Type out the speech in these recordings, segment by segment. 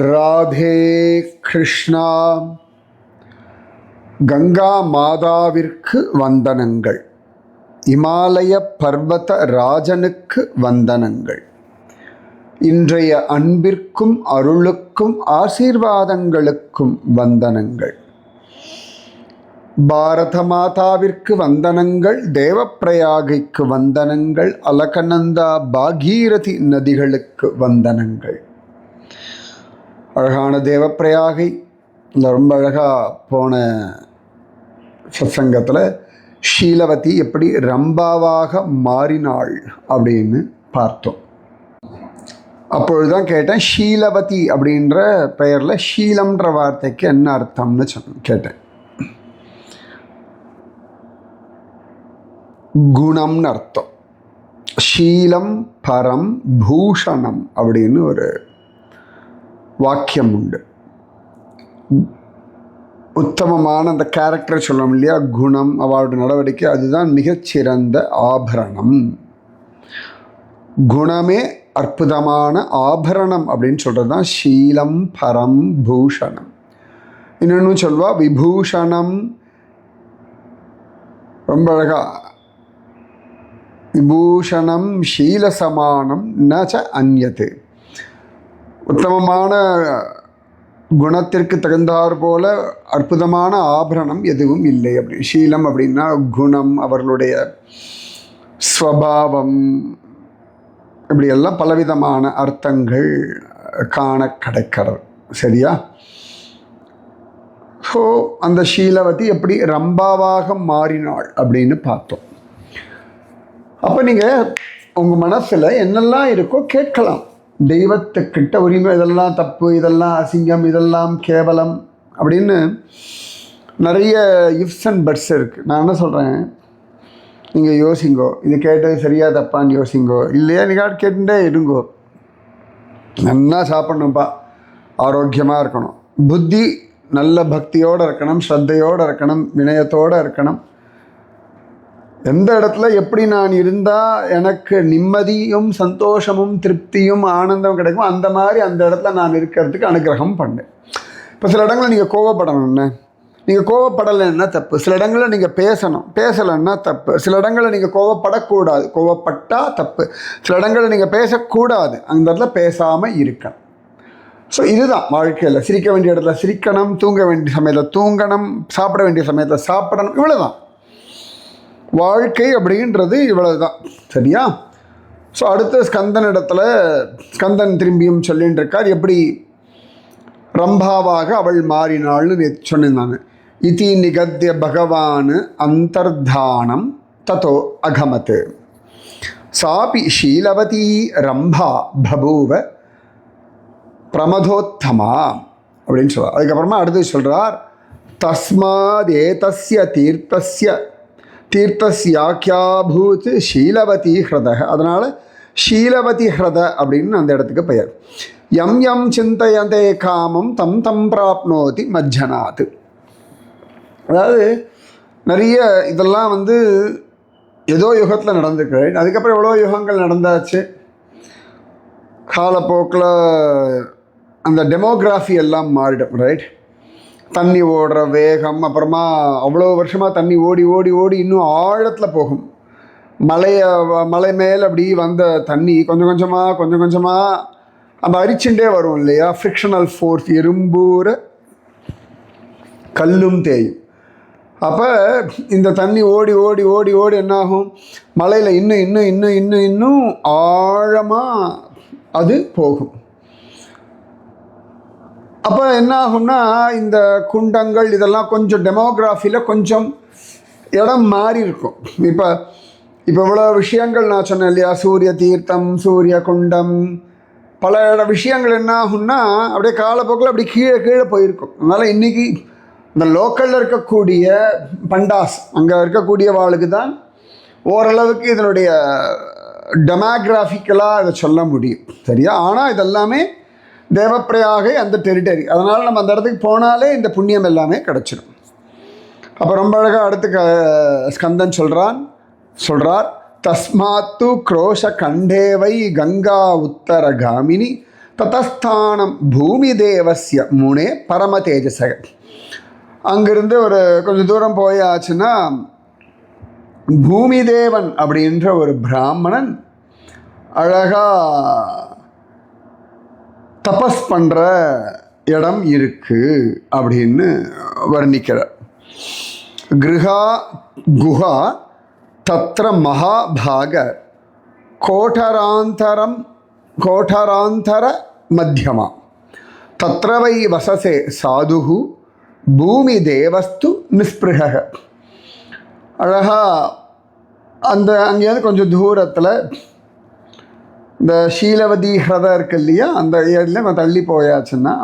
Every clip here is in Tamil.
ராதே கிருஷ்ணா. கங்கா மாதாவிற்கு வந்தனங்கள். இமாலய பர்வத ராஜனுக்கு வந்தனங்கள். இன்றைய அன்பிற்கும் அருளுக்கும் ஆசீர்வாதங்களுக்கும் வந்தனங்கள். பாரத மாதாவிற்கு வந்தனங்கள். தேவப்பிரயாகைக்கு வந்தனங்கள். அலகநந்தா பாகீரதி நதிகளுக்கு வந்தனங்கள். அழகான தேவப்பிரயாகை. ரொம்ப அழகாக போன சத்சங்கத்தில் ஷீலவதி எப்படி ரம்பாவாக மாறினாள் அப்படின்னு பார்த்தோம். அப்பொழுதுதான் கேட்டேன், ஷீலவதி அப்படின்ற பெயரில் ஷீலம்ன்ற வார்த்தைக்கு என்ன அர்த்தம்னு கேட்டேன். குணம்னு அர்த்தம். ஷீலம் பரம் பூஷணம் அப்படின்னு ஒரு வாக்கியம் உண்டு. உத்தமமான அந்த கேரக்டர் சொல்லணும் இல்லையா, குணம், அவளுடைய நடவடிக்கை, அதுதான் மிகச்சிறந்த ஆபரணம். குணமே அற்புதமான ஆபரணம் அப்படின்னு சொல்கிறது தான் ஷீலம் பரம் பூஷணம். இன்னொன்று சொல்வா விபூஷணம். ரொம்ப அழகா, விபூஷணம் ஷீலசமானம் நச்ச அந்யது. உத்தமமான குணத்திற்கு தகுந்தாற் போல அற்புதமான ஆபரணம் எதுவும் இல்லை. அப்படி ஷீலம் அப்படின்னா குணம், அவர்களுடைய ஸ்வபாவம், இப்படியெல்லாம் பலவிதமான அர்த்தங்கள் காண கிடைக்கிறது. சரியா? ஸோ அந்த ஷீலவதி எப்படி ரம்பாவாக மாறினாள் அப்படின்னு பார்த்தோம். அப்போ நீங்கள் உங்கள் மனசில் என்னெல்லாம் இருக்கோ கேட்கலாம். தெய்வத்துக்கிட்ட உரிமை, இதெல்லாம் தப்பு, இதெல்லாம் அசிங்கம், இதெல்லாம் கேவலம் அப்படின்னு நிறைய இஃப்ஸ் அண்ட் பட்ஸ் இருக்குது. நான் என்ன சொல்கிறேன், நீங்கள் யோசிங்கோ, இது கேட்டது சரியா தப்பான்னு யோசிங்கோ. இல்லையா நீங்கள் கேட்டுட்டே இருங்கோ. நல்லா சாப்பிட்ணும்ப்பா, ஆரோக்கியமாக இருக்கணும், புத்தி நல்ல பக்தியோடு இருக்கணும், ஸ்ரத்தையோடு இருக்கணும், வினயத்தோடு இருக்கணும். எந்த இடத்துல எப்படி நான் இருந்தால் எனக்கு நிம்மதியும் சந்தோஷமும் திருப்தியும் ஆனந்தம் கிடைக்கும், அந்த மாதிரி அந்த இடத்துல நான் இருக்கிறதுக்கு அனுகிரகம் பண்ணேன். இப்போ சில இடங்களில் நீங்கள் கோவப்படணும்னு, நீங்கள் கோவப்படலைன்னா தப்பு. சில இடங்களில் நீங்கள் பேசணும், பேசலைன்னா தப்பு. சில இடங்களில் நீங்கள் கோவப்படக்கூடாது, கோவப்பட்டால் தப்பு. சில இடங்களில் நீங்கள் பேசக்கூடாது, அந்த இடத்துல பேசாமல் இருக்கணும். ஸோ இதுதான் வாழ்க்கையில். சிரிக்க வேண்டிய இடத்துல சிரிக்கணும், தூங்க வேண்டிய சமயத்தில் தூங்கணும், சாப்பிட வேண்டிய சமயத்தில் சாப்பிடணும். இவ்வளோதான் வாழ்க்கை அப்படின்றது, இவ்வளவு தான். சரியா? ஸோ அடுத்த ஸ்கந்தன் இடத்துல ஸ்கந்தன் திரும்பியும் சொல்லின்னு இருக்கார், எப்படி ரம்பாவாக அவள் மாறினாள்னு சொன்னேன் நான். இதி நிகத்திய பகவான் அந்தர்தானம் ததோ அகமத் சாபி ஷீலவதி ரம்பா பபூவ பிரமதோத்தமா அப்படின்னு சொல்கிறார். அதுக்கப்புறமா அடுத்து சொல்கிறார், தஸ்மாத் ஏதஸ்ய தீர்த்தஸ்யாக்கியாபூத் ஷீலவதி ஹிரத. அதனால் ஷீலவதி ஹிரத அப்படின்னு அந்த இடத்துக்கு பெயர். யம் யம் சிந்தையதே காமம் தம் தம் பிராப்னோதி மஜ்ஜனாத். அதாவது நிறைய இதெல்லாம் ஏதோ யுகத்தில் நடந்துருக்கு. அதுக்கப்புறம் எவ்வளோ யுகங்கள் நடந்தாச்சு. காலப்போக்கில் அந்த டெமோகிராஃபி எல்லாம் மாறிடும். ரைட்? தண்ணி ஓடுற வேகம், அப்புறமா அவ்வளோ வருஷமாக தண்ணி ஓடி ஓடி ஓடி இன்னும் ஆழத்தில் போகும். மலை மேலே அப்படி வந்த தண்ணி கொஞ்சம் கொஞ்சமாக அந்த அரிச்சுட்டே வரும் இல்லையா, ஃப்ரிக்ஷனல் ஃபோர்ஸ், எறும்பூர கல்லும் தேயும். அப்போ இந்த தண்ணி ஓடி ஓடி ஓடி ஓடி என்னாகும், மலையில் இன்னும் ஆழமாக அது போகும். அப்போ என்ன ஆகும்னா, இந்த குண்டங்கள் இதெல்லாம் கொஞ்சம் டெமோகிராஃபியில் கொஞ்சம் இடம் மாறி இருக்கும். இப்போ இவ்வளோ விஷயங்கள் நான் சொன்னேன் இல்லையா, சூரிய தீர்த்தம், சூரிய குண்டம், பல விஷயங்கள் என்ன ஆகும்னா அப்படியே காலப்போக்கில் அப்படி கீழே போயிருக்கும். அதனால் இன்றைக்கி இந்த லோக்கலில் இருக்கக்கூடிய பண்டாஸ், அங்கே இருக்கக்கூடிய வாளுக்கு தான் ஓரளவுக்கு இதனுடைய டெமோகிராஃபிக்கலாக அதை சொல்ல முடியும். சரியா? ஆனால் இதெல்லாமே தேவப்பிரயாகை அந்த டெரிட்டரி. அதனால் நம்ம அந்த இடத்துக்கு போனாலே இந்த புண்ணியம் எல்லாமே கிடச்சிடும். அப்போ ரொம்ப அழகாக அடுத்து ஸ்கந்தன் சொல்கிறார், தஸ்மாத்து குரோஷ கண்டேவை கங்கா உத்தர காமினி ததஸ்தானம் பூமி தேவஸ்ய முனே பரம தேஜசக. அங்கிருந்து ஒரு கொஞ்சம் தூரம் போயாச்சுன்னா பூமி தேவன் அப்படின்ற ஒரு பிராமணன் அழகா தபஸ் பண்ணுற இடம் இருக்கு அப்படின்னு வர்ணிக்கிறார். குஹா தத்ர மகாபாக கோட்டராந்தர மத்தியமா தத்ர வை வசசே சாதுஹு பூமி தேவஸ்து நிஸ்பிருக. அழகா அங்கேருந்து கொஞ்சம் தூரத்தில் இந்த ஷீலவதி ஹிரதம் இருக்கு இல்லையா, அந்த ஏரியில் நம்ம தள்ளி போயாச்சுன்னா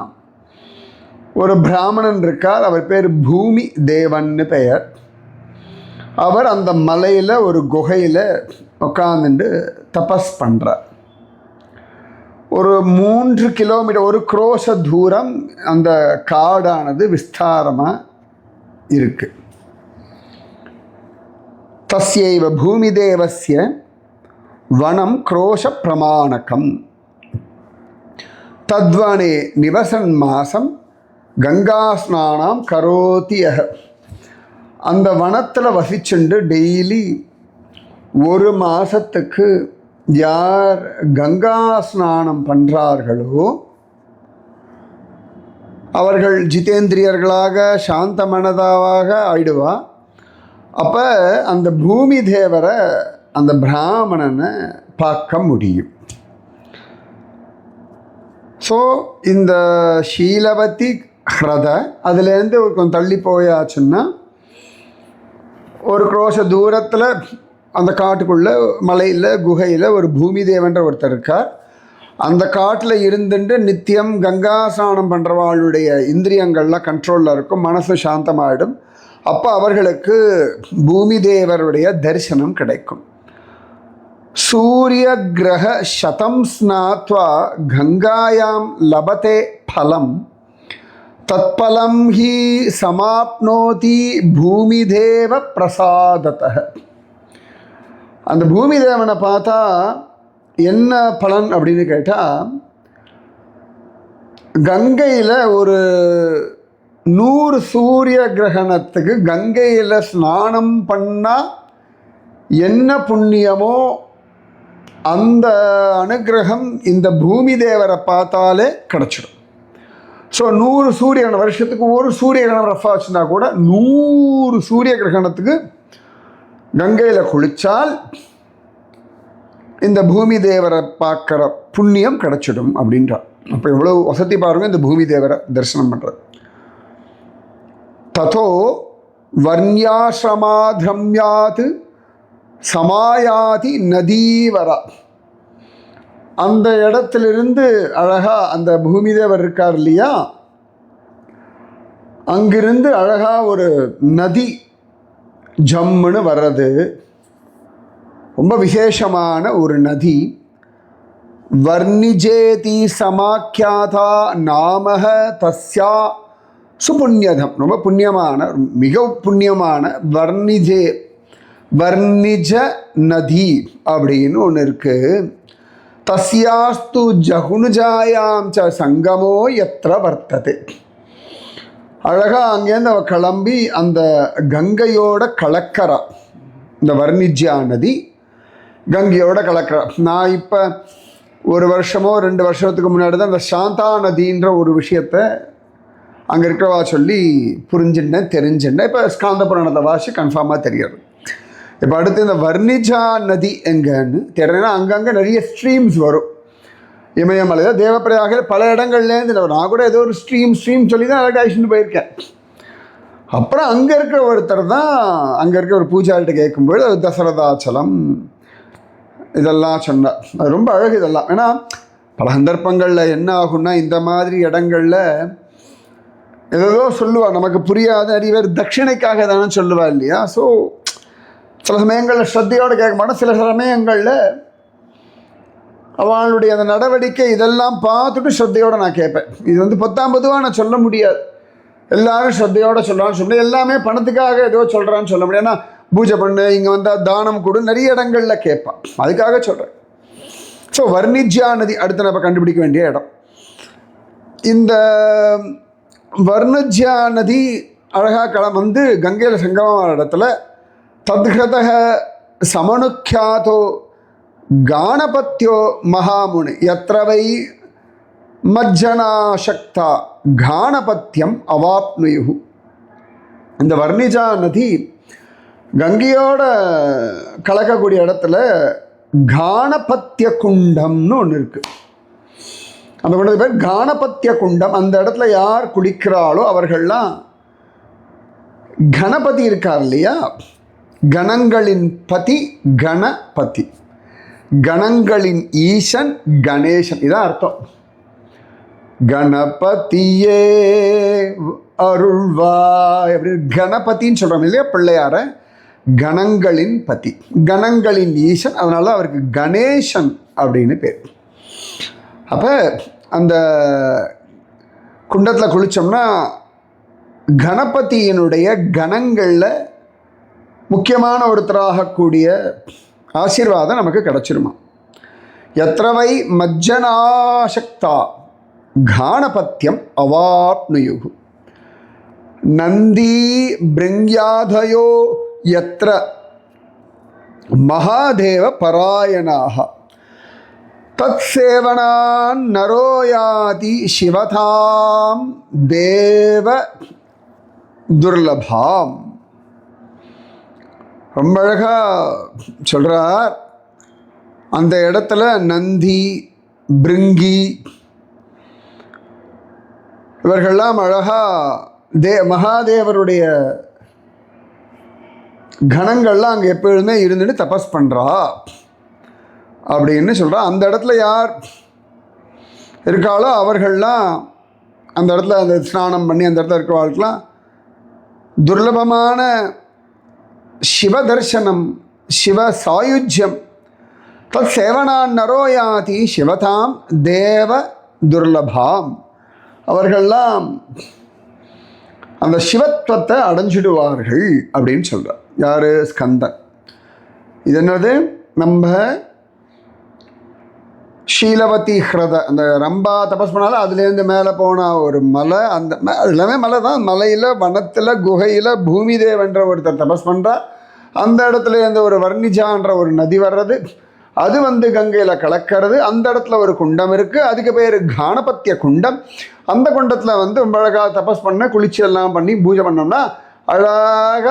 ஒரு பிராமணன் இருக்கார். அவர் பேர் பூமி தேவன்னு பெயர். அவர் அந்த மலையில் ஒரு குகையில் உட்காந்துட்டு தபஸ் பண்ணுறார். ஒரு 3 கிலோமீட்டர், ஒரு குரோஷ தூரம் அந்த காடானது விஸ்தாரமாக இருக்கு. தஸ்யைவ பூமி தேவஸ்ய வனம் குரோஷ பிரமாணகம் தத்வனே நிவசன் மாசம் கங்கா ஸ்நானம் கரோத்தியக. அந்த வனத்தில் வசிச்சுண்டு டெய்லி 1 மாதத்துக்கு யார் கங்கா ஸ்நானம் பண்ணுறார்களோ அவர்கள் ஜிதேந்திரியர்களாக சாந்த மனதாக ஆயிடுவா. அப்போ அந்த பூமி தேவரை அந்த பிராமணனை பார்க்க முடியும். ஸோ இந்த ஷீலவதி ஹிரத அதுலேருந்து கொஞ்சம் தள்ளி போயாச்சுன்னா ஒரு குரோஷ தூரத்தில் அந்த காட்டுக்குள்ளே மலையில் குகையில் ஒரு பூமி தேவன்ற ஒருத்தர் இருக்கார். அந்த காட்டில் இருந்துட்டு நித்தியம் கங்கா ஸ்நானம் பண்ணுறவாளுடைய இந்திரியங்கள்லாம் கண்ட்ரோலில் இருக்கும், மனசு சாந்தமாகிடும். அப்போ அவர்களுக்கு பூமி தேவருடைய தரிசனம் கிடைக்கும். சூரிய கிரக சதம் ஸ்நாத்வா கங்காயாம் லபதே பலம் தத்பலம் ஹி சமாப்னோதி பூமி தேவ பிரசாதத்தः. அந்த பூமி தேவனை பார்த்தா என்ன பலன் அப்படின்னு கேட்டால், கங்கையில் ஒரு 100 சூரிய கிரகணத்துக்கு கங்கையில் ஸ்நானம் பண்ணால் என்ன புண்ணியமோ அந்த அனுகிரகம் இந்த பூமி தேவரை பார்த்தாலே கிடச்சிடும். ஸோ 100 சூரிய வருஷத்துக்கு ஒரு சூரிய கிரகணம் ரஃபாக வச்சுருந்தா கூட 100 சூரிய கிரகணத்துக்கு கங்கையில் குளித்தால் இந்த பூமி தேவரை பார்க்குற புண்ணியம் கிடச்சிடும் அப்படின்றார். அப்போ எவ்வளோ வசதி பாருங்கள் இந்த பூமி தேவரை தரிசனம் பண்ணுறது. ததோ வர்ணியாசிரமாத்ரம்யாத் சமாயாதி நதீவரா. அந்த இடத்திலிருந்து அழகாக அந்த பூமி தேவர் இருக்கார் இல்லையா, அங்கிருந்து அழகாக ஒரு நதி ஜம்முன்னு வர்றது. ரொம்ப விசேஷமான ஒரு நதி. வர்ணிஜேதி சமாக்கியாதா நாமக தஸ்யா சுபுண்ணியதம். ரொம்ப புண்ணியமான, மிக புண்ணியமான வர்ணிஜ நதி அப்படின்னு ஒன்று இருக்குது. தஸ்யாஸ்து ஜகுனுஜாயாம் ச சங்கமோ எத்திர வர்த்தது. அழகாக அங்கேருந்து அவள் கிளம்பி அந்த கங்கையோட கலக்கிறா. இந்த வர்ணிஜ்யா நதி கங்கையோட கலக்கிறா. நான் இப்போ 1 வருஷமோ 2 வருஷத்துக்கு முன்னாடி தான் இந்த சாந்தா நதின்ற ஒரு விஷயத்தை அங்கே இருக்கிறவா சொல்லி புரிஞ்சுட்டேன், தெரிஞ்சுட்டேன். இப்போ ஸ்காந்த புராணத்தை வாசி கன்ஃபார்மாக தெரியாது. இப்போ அடுத்து இந்த வர்ணிஜா நதி எங்கன்னு தெரியலன்னா அங்கங்கே நிறைய ஸ்ட்ரீம்ஸ் வரும். இமயமலையில் தேவப்பிரயாகில் பல இடங்கள்லேருந்து நான் கூட ஏதோ ஒரு ஸ்ட்ரீம் சொல்லி தான் அழகாக அழிச்சுட்டு போயிருக்கேன். அப்புறம் அங்கே இருக்கிற ஒருத்தர் தான் அங்கே இருக்கிற ஒரு பூஜாரிட்ட கேட்கும்போது அது தசரதாச்சலம் இதெல்லாம் சொன்னார். அது ரொம்ப அழகு இதெல்லாம். ஏன்னா பல சந்தர்ப்பங்களில் என்ன ஆகும்னா இந்த மாதிரி இடங்களில் ஏதோ சொல்லுவாள், நமக்கு புரியாத நிறைய பேர் தட்சிணைக்காக தானே சொல்லுவா இல்லையா. ஸோ சில சமயங்களில் ஸ்ரத்தையோடு கேட்க மாட்டோம். சில சமயங்களில் அவளுடைய அந்த நடவடிக்கை இதெல்லாம் பார்த்துட்டு ஸ்ரத்தையோடு நான் கேட்பேன். இது பொத்தாம்பதுவாக நான் சொல்ல முடியாது. எல்லாரும் ஸ்ரத்தையோடு சொல்கிறான்னு சொல்ல முடியாது. எல்லாமே பணத்துக்காக ஏதோ சொல்கிறான்னு சொல்ல முடியாது. ஏன்னா பூஜை பண்ணு, இங்கே வந்தால் தானம் கொடு, நிறைய இடங்களில் கேட்பான். அதுக்காக சொல்கிறேன். ஸோ வர்ணிஜ்யா நதி அடுத்து நம்ம கண்டுபிடிக்க வேண்டிய இடம். இந்த வர்ணஜ்யா நதி அழகாக களம் வந்து கங்கையில் சங்கமமான இடத்துல தத்ஹதக சமனுக்கியாதோ கானபத்யோ மகாமுனி யத்ரவை மஜ்ஜனாசக்தா கானபத்தியம் அவாப்னுயு. இந்த வர்ணிஜா நதி கங்கையோட கலக்கக்கூடிய இடத்துல கானபத்திய குண்டம்னு ஒன்று இருக்குது. அந்த குண்டத்துக்கு பேர் கானபத்திய குண்டம். அந்த இடத்துல யார் குளிக்கிறாளோ அவர்கள்லாம் கணபதி இருக்கார் இல்லையா, கணங்களின் பதி கணபதி, கணங்களின் ஈசன் கணேசன், இதான் அர்த்தம். கணபதியே அருள்வாய் அப்படின்னு கணபதின்னு சொல்கிறோம் இல்லையா பிள்ளையார, கணங்களின் பதி, கணங்களின் ஈசன், அதனால அவருக்கு கணேசன் அப்படின்னு பேர். அப்போ அந்த குண்டத்தில் குளித்தோம்னா கணபதியினுடைய கணங்களில் முக்கியமான ஒருத்தராகக்கூடிய ஆசீர்வாதம் நமக்கு கிடச்சிருமா. யத்ரவை மஜ்ஜனாசக்தா கானபத்தியம் அவாப்னுயு. நந்தி பிருங்யாதயோ யத்ர மகாதேவ பராயணாக தத் சேவனான் நரோ யாதி சிவதாம் தேவ துர்லபாம். ரொம்ப அழகா சொல்றார். அந்த இடத்துல நந்தி பிருங்கி இவர்கள்லாம் அழகா மகாதேவருடைய கணங்கள்லாம் அங்கே எப்பொழுதுமே இருந்துட்டு தபஸ் பண்ணுறா அப்படின்னு சொல்கிறா. அந்த இடத்துல யார் இருக்காளோ அவர்கள்லாம் அந்த இடத்துல அந்த ஸ்நானம் பண்ணி அந்த இடத்துல இருக்கிறவர்களுக்கெல்லாம் துர்லபமான சிவ தர்சனம், சிவ சாயுஜ்யம். தத் சேவனான் நரோயாதி சிவதாம் தேவ துர்லபாம். அவர்கள்லாம் அந்த சிவத்துவத்தை அடைஞ்சிடுவார்கள் அப்படின்னு சொல்கிறார். யார்? ஸ்கந்தன். இது என்னது? நம்ம ஷீலவதி ஹிரத அந்த ரம்பா தபஸ் பண்ணாலும் அதுலேருந்து மேலே போனால் ஒரு மலை, அந்த அது எல்லாமே மலை தான். மலையில் வனத்தில் குகையில் பூமி தேவன்ற ஒருத்தர் தபஸ் பண்ணுறா. அந்த இடத்துலேருந்து ஒரு வர்ணிஜான்ற ஒரு நதி வர்றது, அது வந்து கங்கையில் கலக்கிறது. அந்த இடத்துல ஒரு குண்டம் இருக்குது, அதுக்கு பேர் கானபத்திய குண்டம். அந்த குண்டத்தில் வந்து ரொம்ப அழகாக தபஸ் பண்ண குளிச்சு எல்லாம் பண்ணி பூஜை பண்ணோம்னா அழகாக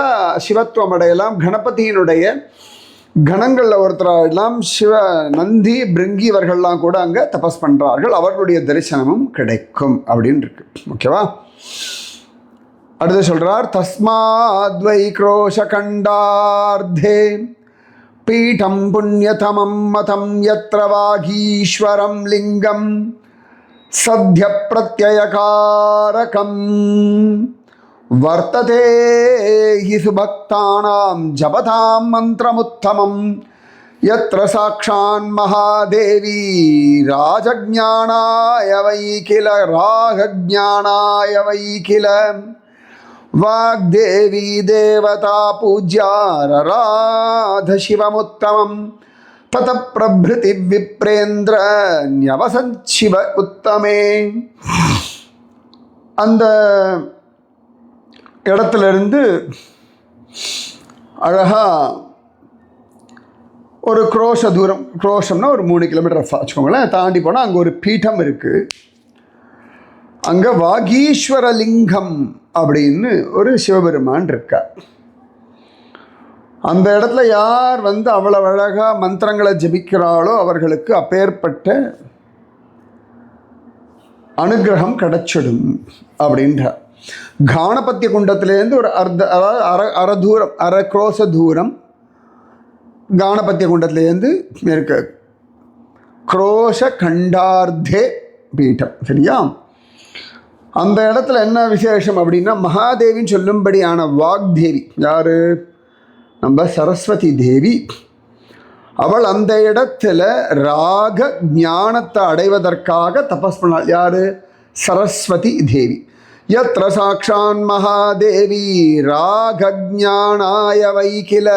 சிவத்துவம் அடையலாம். கணபதியினுடைய கணங்களில் ஒருத்தரெல்லாம் சிவ நந்தி பிருங்கி இவர்கள்லாம் கூட அங்கே தபஸ் பண்ணுறார்கள். அவர்களுடைய தரிசனமும் கிடைக்கும் அப்படின்னு இருக்கு. ஓகேவா? அடுத்து சொல்கிறார், தஸ்மாத்வை க்ரோஷகண்டார்த்தே பீடம் புண்ணியதமம் மதம் யத்ர வாகீஸ்வரம் லிங்கம் சத்ய பிரத்யயகாரகம் வர்த்ததே ஹி சுபக்தானாம் ஜபதாம் மந்திரமுத்தமம் யத்ர சாக்ஷான் மகாதேவி ராஜஜ்ஞானாய வை கில ராகஜ்ஞானாய வை கில வாக்தேவி தேவதா பூஜ்யாரராத சிவமுத்தமம் தத பிரபிருதி விப்ரேந்திர ன்யவசச்சிவ உத்தமே. அந்த இடத்துலேருந்து அழகா ஒரு குரோஷ தூரம், குரோஷம்னா ஒரு 3 கிலோமீட்டர் வச்சுக்கோங்களேன், தாண்டி போனால் அங்கே ஒரு பீடம் இருக்குது. அங்கே வாகீஸ்வரலிங்கம் அப்படின்னு ஒரு சிவபெருமான் இருக்கார். அந்த இடத்துல யார் வந்து அவ்வளவு அழகாக மந்திரங்களை ஜபிக்கிறாளோ அவர்களுக்கு அப்பேற்பட்ட அனுகிரகம் கிடைச்சிடும் அப்படின்றார். கானபத்திய குண்டத்திலேருந்து ஒரு அரை தூரம், அரை குரோச தூரம் கானபத்திய குண்டத்திலேருந்து இருக்க குரோஷ கண்டார்த்தே பீட்டம். சரியா? அந்த இடத்துல என்ன விசேஷம் அப்படின்னா, மகாதேவின்னு சொல்லும்படியான வாக்தேவி யார்? நம்ம சரஸ்வதி தேவி. அவள் அந்த இடத்துல ராக ஞானத்தை அடைவதற்காக தபஸ் பண்ணாள். யார்? சரஸ்வதி தேவி. யத்ர சாக்ஷான் மகாதேவி ராக ஞானாய வை கில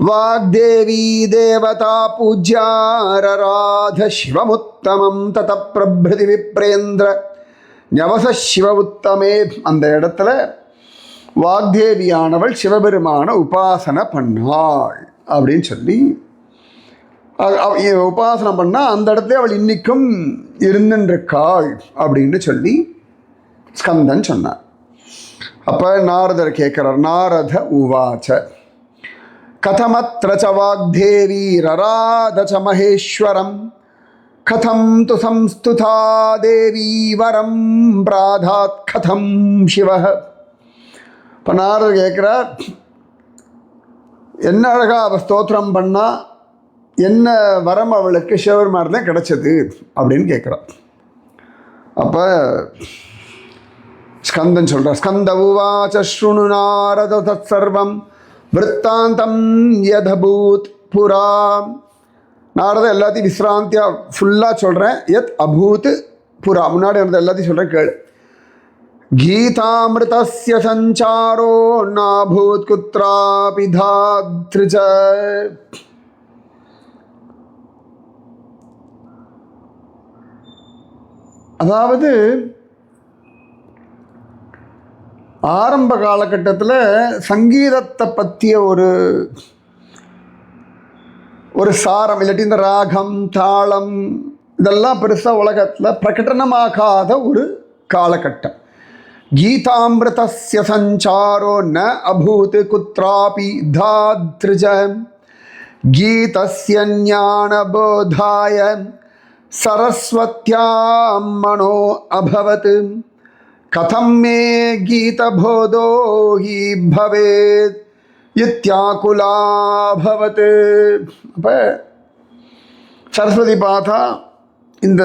வாக்தேவி தேவதா பூஜ்யாரராத சிவமுத்தமம் தத பிரபிருதி விப்ரேந்திர ஞவச சிவ உத்தமே, அந்த இடத்துல வாக்தேவியானவள் சிவபெருமான உபாசனை பண்ணாள் அப்படின்னு சொல்லி உபாசனை பண்ணால் அந்த இடத்துல அவள் இன்னைக்கும் இருந்துருக்காள் அப்படின்னு சொல்லி ஸ்கந்தன் சொன்னார். அப்போ நாரதர் கேட்குறார், நாரத உவாச்ச கதமத்ர ச வாக்தேவி ரராத ச மகேஸ்வரம் கதம் து சம்ஸ்துதா தேவி வரம் பிராதாத் கதம் சிவ. இப்போ நாரதர் கேட்குறார், என்ன அழகா அவள் ஸ்தோத்திரம் பண்ணால் என்ன வரம் அவளுக்கு சிவபெருமான் தான் கிடைச்சது அப்படின்னு கேட்குறான். அப்போ ஸ்கந்தன் சொல்கிறார், ஸ்கந்த உவாச்ச ஸ்ருணு நாரத தத் சர்வம் விற்த்தாந்தம் யதபூத் புரா. நாரத எல்லாத்தையும் விஸ்ராந்தியாக ஃபுல்லாக சொல்கிறேன். யத் அபூத் புரா, முன்னாடி இருந்த எல்லாத்தையும் சொல்கிறேன் கேளு. கீதாமிருதஸ்ய சஞ்சாரோ நாபூத் குத்ராபி தாத்ருஜ. அதாவது ஆரம்ப காலகட்டத்தில் சங்கீதத்தை பற்றிய ஒரு சாரம், இல்லாட்டி இந்த ராகம் தாளம் இதெல்லாம் பெருசாக உலகத்தில் பிரகடனமாகாத ஒரு காலகட்டம். கீதாமிருதஸ்ய சஞ்சாரோ ந அபூத் குத்ராபி தாத்ருஜ கீதஸ்ய ஞானபோதாய சரஸ்வத்யாம் மனோ அபவத் கதம் மே கீதபோதோ ஹி பவேத் இத்யாகுலாபவத். அப்போ சரஸ்வதி பார்த்தா இந்த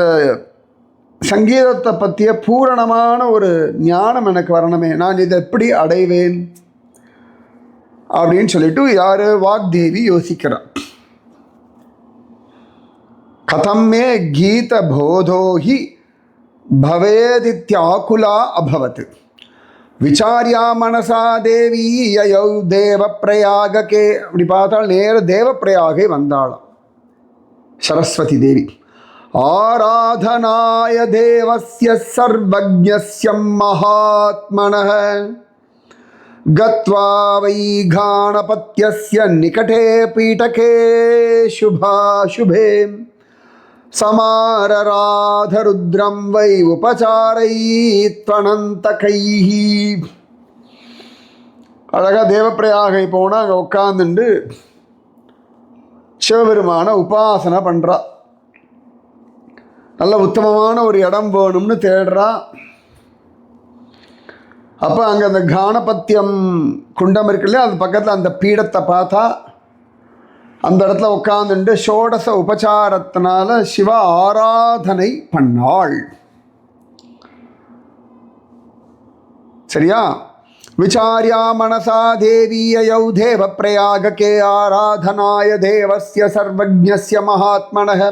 சங்கீதத்தை பற்றிய பூரணமான ஒரு ஞானம் எனக்கு வரணுமே, நான் இதை எப்படி அடைவேன் அப்படின்னு சொல்லிட்டு யார் வாக்தேவி யோசிக்கிறார். கதம் மே கீத போதோஹி பவேதித்யாகுலா அபவத் விசாரியா மனசா தேவி யயௌ தேவ பிரயாகே. அப்படி பார்த்தால் நேர தேவ பிரயாகை வந்தாளாம் சரஸ்வதி தேவி. ஆராதனாய தேவஸ்ய சர்வஜ்ஞஸ்ய மகாத்மனः கத்வா வை காணபத்யஸ்ய நிகடே பீடகே சுபாசுபே சமாரராதருத்ரம் வை உபசாரைத்வனந்தகைஹி. அழகா தேவப்பிரயாகை போனால் அங்கே உட்காந்துண்டு சிவபெருமான உபாசனை பண்ணுறா. நல்ல உத்தமமான ஒரு இடம் வேணும்னு தேடுறா. அப்போ அங்கே அந்த கானபத்தியம் குண்டம் இருக்குல்ல, அது பக்கத்தில் அந்த பீடத்தை பார்த்தா அந்த இடத்துல உட்காந்துட்டு ஷோடச உபசாரத்தினால சிவ ஆராதனை பண்ணாள். சரியா? விசாரியா மனசா தேவி யயௌ தேவ பிரயாகே ஆராதனாய தேவஸ்ய சர்வஜ்ஞஸ்ய மகாத்மனः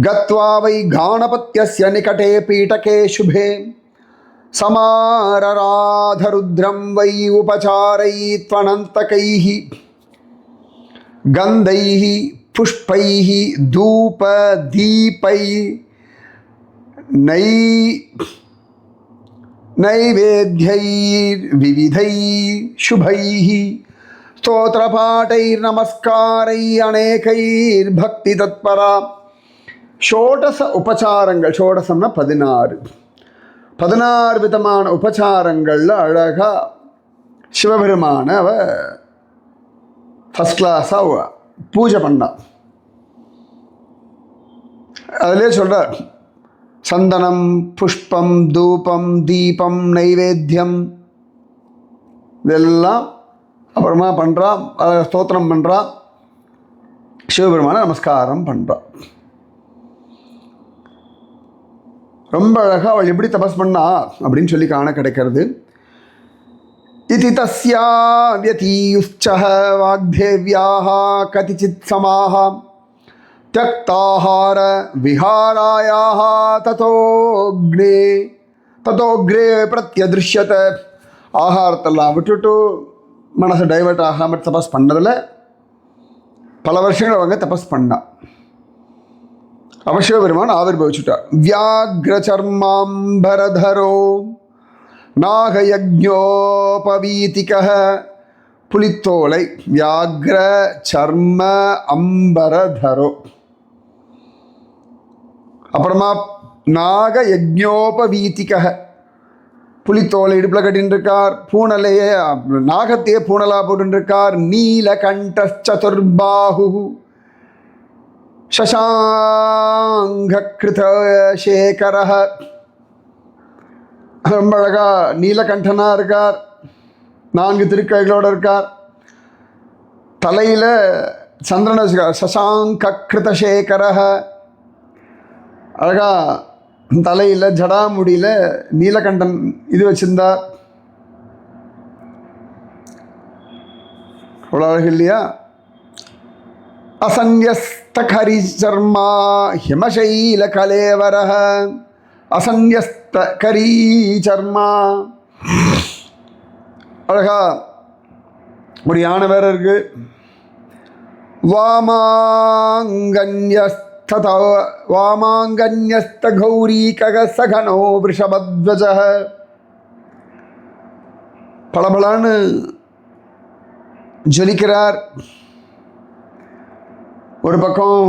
கத்வா வை கானபத்யஸ்ய நிகடே பீடகே சுபே சமாரராதருத்ரம் வை உபசாரைத்வனந்தகைஹி கந்தைஹி புஷ்பைஹி தூப தீபை நைவேத்யைர் விவிதை சுபைஹி ஸ்தோத்திரபாட்டைர் நமஸ்காரை அநேகைர் பக்தி தத்பரா. ஷோடச உபசாரங்கள், ஷோடசம்னா 16 விதமான உபசாரங்களில் அழகா சிவபெருமான அவ ஃபஸ்ட் கிளாஸாக பூஜை பண்ணா. அதிலே சொல்கிறார், சந்தனம் புஷ்பம் தூபம் தீபம் நைவேத்தியம் இதெல்லாம் அப்புறமா பண்ணுறா. ஸ்தோத்திரம் பண்ணுறா, சிவபெருமான நமஸ்காரம் பண்ணுறா. ரொம்ப அழகாக அவள் எப்படி தபஸ் பண்ணா அப்படின்னு சொல்லி காண கிடைக்கிறது. இதி தஸ்யா வ்யதீயுஷ்சஹ வாக்தேவ்யாஹ கதிசித் சமாஹ த்யக்தாஹார விஹாராயாஹ ததோக்ரே பிரத்யதிருஷ்யத. ஆகாரத்தெல்லாம் விட்டுட்டு மனசு டைவர்ட் ஆகாமல் தபஸ் பண்ணதில் பல வருஷங்கள் அவங்க தபஸ் பண்ணா. அப்ப சிவபெருமான் ஆவிர்பவிச்சுட்டார். வியாக்ர சர்மாம்பரதரோ நாகயஜ்ஞோபவீதிக, புலித்தோலை, வியாக்ர சர்ம அம்பரதரோ. அப்புறமா நாகயஜ்ஞோபவீதிக, புலித்தோலை இடுப்பில் கட்டின்னு இருக்கார். பூனலையே நாகத்தையே பூனலா போட்டு இருக்கார். நீலகண்ட சதுர்பாஹு சசாங்கிருத சேகர, ரொம்ப அழகா நீலகண்டனா இருக்கார். 4 திருக்கைகளோடு இருக்கார். தலையில் சந்திரன சசாங்கிருத சேகர, அழகா தலையில் ஜடாமுடியில் நீலகண்டன் இது வச்சிருந்தார். அவ்வளோ அழகு இல்லையா? அசன்யஸ்த கரி சர்மா ஹிமசைல கலேவர, அசன்யஸ்த கரி சர்மா. அழகா ஒரு யானை வேற இருக்கு. வாமாங்கன்யஸ்த கௌரீக சகனோ விருஷபத்வஜ, பளபளன்னு ஜொலிக்கிறார். ஒரு பக்கம்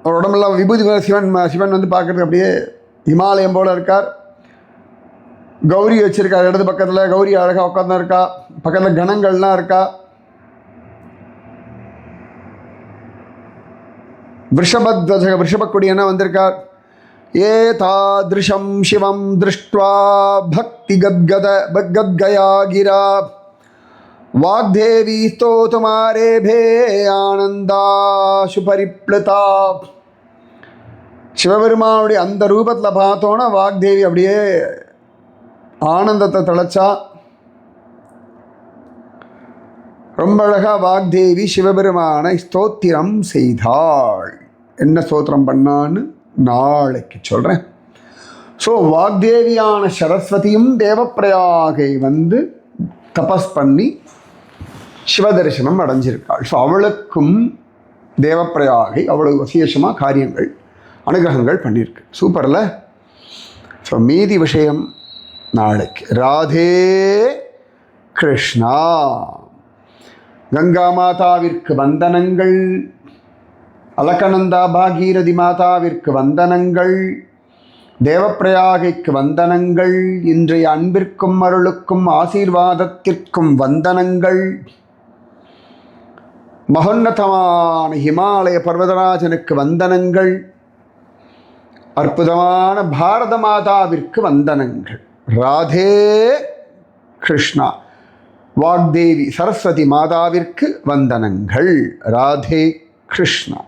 ஒரு உடம்பெல்லாம் விபூதி சிவன் வந்து பார்க்குறதுக்கு அப்படியே ஹிமாலயம் போல் இருக்கார். கௌரி வச்சுருக்கார் இடது பக்கத்தில். கௌரி அழகாக உட்காந்து இருக்கா. பக்கத்தில் கணங்கள்லாம் இருக்கா. விஷபக்கொடியனா வந்திருக்கார். ஏ தாதிருஷம் சிவம் திருஷ்டுவா பக்தி கத்கயா கிரா வாக்தேவி ஸ்தோதுமாரேபே ஆனந்தாசு பரிப்ளுதா. சிவபெருமானுடைய அந்த ரூபத்தில் பார்த்தோன்னா வாக்தேவி அப்படியே ஆனந்தத்தை தழைச்சா. ரொம்ப அழகாக வாக்தேவி சிவபெருமானை ஸ்தோத்திரம் செய்தாள். என்ன ஸ்தோத்திரம் பண்ணான்னு நாளைக்கு சொல்கிறேன். ஸோ வாக்தேவியான சரஸ்வதியும் தேவப்பிரயாகை வந்து தபஸ் பண்ணி சிவதரிசனம் அடைஞ்சிருக்காள். ஸோ அவளுக்கும் தேவப்பிரயாகை அவ்வளவு விசேஷமாக காரியங்கள் அனுகிரகங்கள் பண்ணியிருக்கு. சூப்பரில். ஸோ மீதி விஷயம் நாளைக்கு. ராதே கிருஷ்ணா. கங்கா மாதாவிற்கு வந்தனங்கள். அலக்கநந்தா பாகீரதி மாதாவிற்கு வந்தனங்கள். தேவப்பிரயாகைக்கு வந்தனங்கள். இன்றைய அன்பிற்கும் அருளுக்கும் ஆசீர்வாதத்திற்கும் வந்தனங்கள். மகோன்னதமான ஹிமாலய பர்வதராஜனுக்கு வந்தனங்கள். அற்புதமான பாரத மாதாவிற்கு வந்தனங்கள். ராதே கிருஷ்ணா. வாக்தேவி சரஸ்வதி மாதாவிற்கு வந்தனங்கள். ராதே கிருஷ்ணா.